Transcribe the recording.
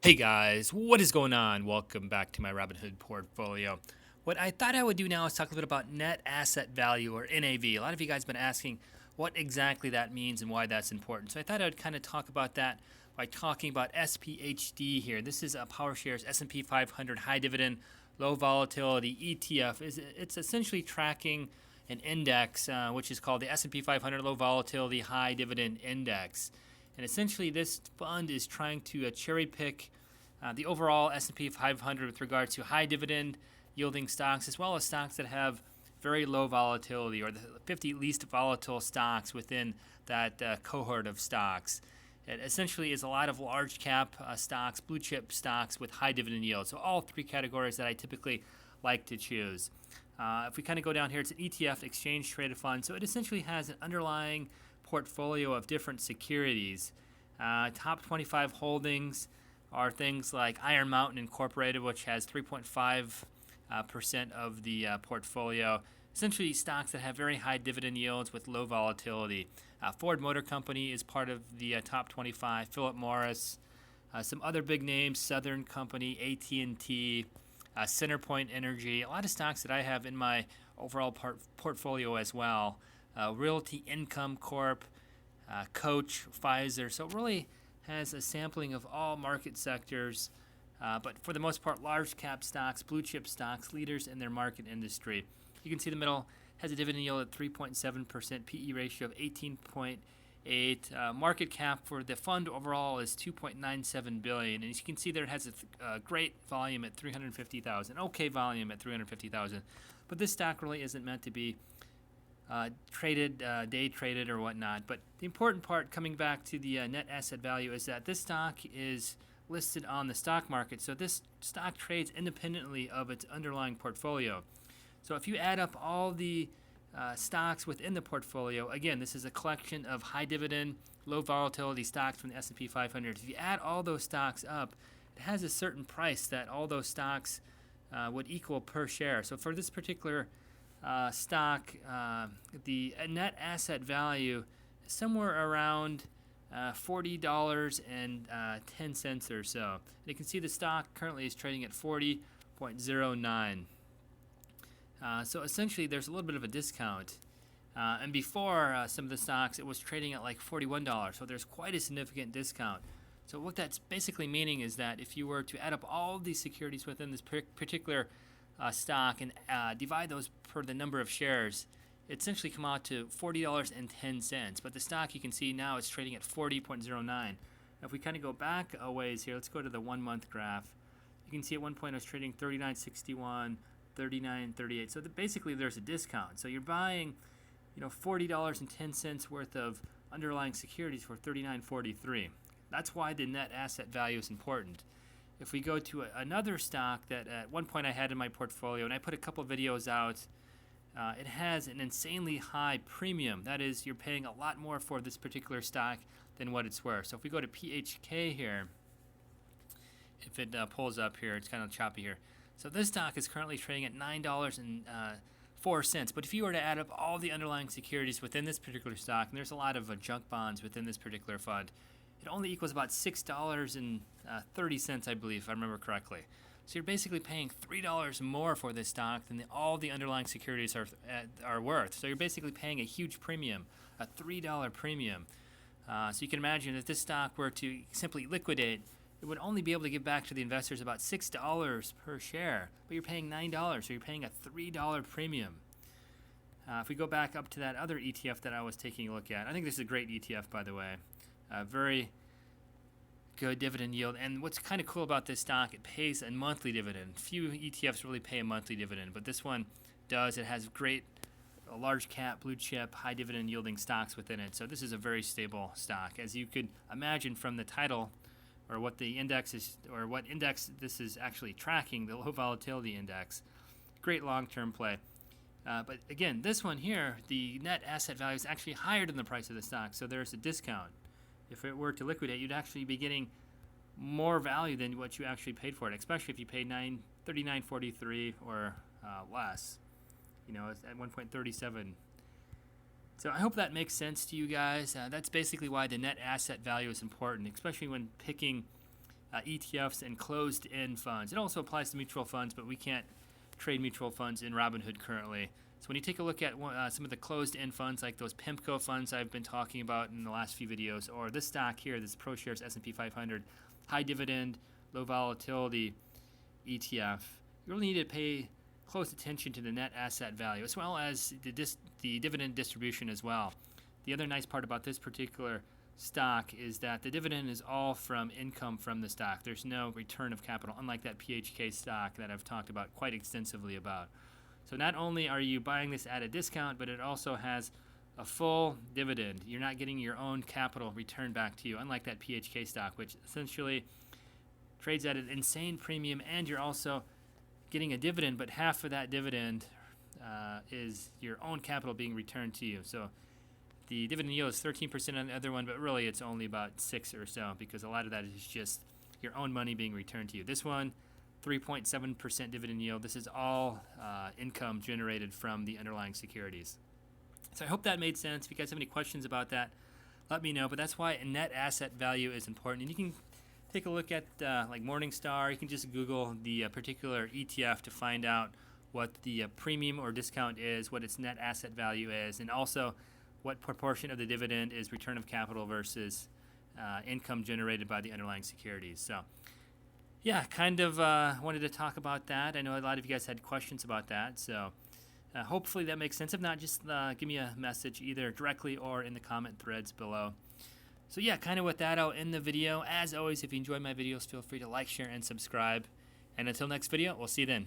Hey guys, what is going on? Welcome back to my Robinhood portfolio. What I thought I would do now is talk a little bit about net asset value or NAV. A lot of you guys have been asking what exactly that means and why that's important. So I thought I would kind of talk about that by talking about SPHD here. This is a PowerShares S&P 500 high dividend, low volatility ETF. It's essentially tracking an index which is called the S&P 500 low volatility high dividend index. And essentially, this fund is trying to cherry pick the overall S&P 500 with regards to high dividend yielding stocks, as well as stocks that have very low volatility, or the 50 least volatile stocks within that cohort of stocks. It essentially is a lot of large cap stocks, blue chip stocks with high dividend yield. So all three categories that I typically like to choose. If we kind of go down here, it's an ETF, exchange traded fund. So it essentially has an underlying portfolio of different securities. Top 25 holdings are things like Iron Mountain Incorporated, which has 3.5% of the portfolio. Essentially, stocks that have very high dividend yields with low volatility. Ford Motor Company is part of the top 25. Philip Morris, some other big names: Southern Company, AT&T, CenterPoint Energy. A lot of stocks that I have in my overall portfolio as well. Realty Income Corp, Coach, Pfizer. So it really has a sampling of all market sectors, but for the most part, large cap stocks, blue chip stocks, leaders in their market industry. You can see the middle has a dividend yield at 3.7%, PE ratio of 18.8. Market cap for the fund overall is 2.97 billion, and as you can see there, it has a great volume at 350,000. Okay, volume at 350,000, but this stock really isn't meant to be traded, day traded or whatnot. But the important part, coming back to the net asset value, is that this stock is listed on the stock market. So this stock trades independently of its underlying portfolio. So if you add up all the stocks within the portfolio, again, this is a collection of high dividend, low volatility stocks from the S&P 500. If you add all those stocks up, it has a certain price that all those stocks would equal per share. So for this particular stock, the net asset value is somewhere around $40.10 or so. And you can see the stock currently is trading at 40.09. So essentially, there's a little bit of a discount. And before some of the stocks, it was trading at like $41. So there's quite a significant discount. So what that's basically meaning is that if you were to add up all these securities within this particular stock and divide those per the number of shares, it essentially come out to $40.10. But the stock, you can see now, is trading at 40.09. Now, if we kind of go back a ways here, let's go to the 1 month graph. You can see at one point I was trading 39.61, 39.38. So basically, there's a discount. So you're buying, $40.10 worth of underlying securities for $39.43. That's why the net asset value is important. If we go to another stock that at one point I had in my portfolio, and I put a couple videos out, it has an insanely high premium. That is, you're paying a lot more for this particular stock than what it's worth. So if we go to PHK here, if it pulls up here, it's kind of choppy here. So this stock is currently trading at $9.04. But if you were to add up all the underlying securities within this particular stock, and there's a lot of junk bonds within this particular fund, it only equals about $6.30, I believe, if I remember correctly. So you're basically paying $3 more for this stock than all the underlying securities are worth. So you're basically paying a huge premium, a $3 premium. So you can imagine if this stock were to simply liquidate, it would only be able to give back to the investors about $6 per share. But you're paying $9, so you're paying a $3 premium. If we go back up to that other ETF that I was taking a look at, I think this is a great ETF, by the way. Very good dividend yield. And what's kind of cool about this stock, it pays a monthly dividend. Few ETFs really pay a monthly dividend, but this one does. It has great large cap, blue chip, high dividend yielding stocks within it. So this is a very stable stock. As you could imagine from the title, or what the index is, or what index this is actually tracking, the low volatility index. Great long-term play. But again, this one here, the net asset value is actually higher than the price of the stock, so there's a discount. If it were to liquidate, you'd actually be getting more value than what you actually paid for it, especially if you paid $39.43 or less. It's at 1.37. So I hope that makes sense to you guys. That's basically why the net asset value is important, especially when picking ETFs and closed-end funds. It also applies to mutual funds, but we can't trade mutual funds in Robinhood currently. So when you take a look at some of the closed-end funds, like those PIMCO funds I've been talking about in the last few videos, or this stock here, this ProShares S&P 500, high dividend, low volatility ETF, you really need to pay close attention to the net asset value, as well as the dividend distribution as well. The other nice part about this particular stock is that the dividend is all from income from the stock. There's no return of capital, unlike that PHK stock that I've talked about quite extensively about. So not only are you buying this at a discount, but it also has a full dividend. You're not getting your own capital returned back to you, unlike that PHK stock, which essentially trades at an insane premium, and you're also getting a dividend, but half of that dividend is your own capital being returned to you. So the dividend yield is 13% on the other one, but really it's only about 6 or so, because a lot of that is just your own money being returned to you. This one, 3.7% dividend yield. This is all income generated from the underlying securities. So I hope that made sense. If you guys have any questions about that, let me know. But that's why net asset value is important. And you can take a look at like Morningstar. You can just Google the particular ETF to find out what the premium or discount is, what its net asset value is, and also what proportion of the dividend is return of capital versus income generated by the underlying securities. So yeah, kind of wanted to talk about that. I know a lot of you guys had questions about that, so hopefully that makes sense. If not, just give me a message either directly or in the comment threads below. So yeah, kind of with that, I'll end the video. As always, if you enjoy my videos, feel free to like, share, and subscribe. And until next video, we'll see you then.